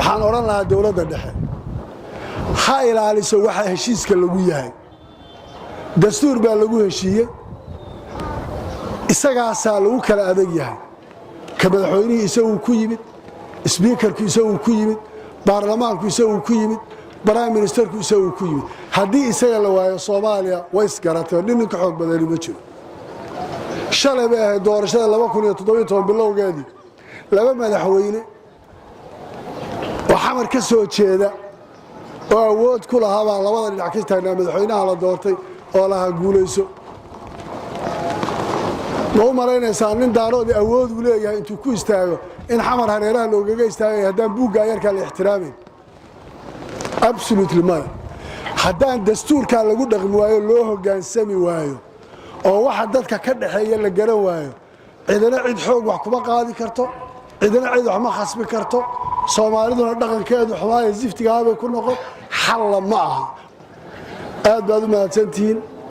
waxaan oran lahaa dawladda dhexe ha ilaaliso waxa heshiiska lagu yahay dastuur baa lagu heshiiyey isagaasaa lagu kala adag yahay ka madaxweynihii isagu ku yimid speakerku isagu ku yimid baarlamaanku isagu ku yimid prime ministerku isagu ku yimid haddii isaga la waayo Soomaaliya way isgaratay ninka xoog badan ma jiro shalay bay ahayd doorashada 2017 bilowgeedii laba madaxweyne oo xamar ka soo jeeda oo awood ku lahaa baa labada dhinac ka taagnaa madaxweynaha la doortay oo laha guulayso loo maraynaysaa nin daaroodii awood u leeyahay intuu ku istaago in xamar hareeraha loogaga istaagay haddaan buugga ayarka la ixtiraamin absolutely ma haddaan dastuurka lagu dhaqmi waayo loo hogaansami waayo oo waxa dadka ka dhaxeeya la garan waayo cidina cid xoog wax kuma qaadi karto cidina cid wax ma khasbi karto Soomaaliduna dhaqankeedu xumaay ziftiga ah bay ku noqon xal ma aha aad baad u mahadsantihiin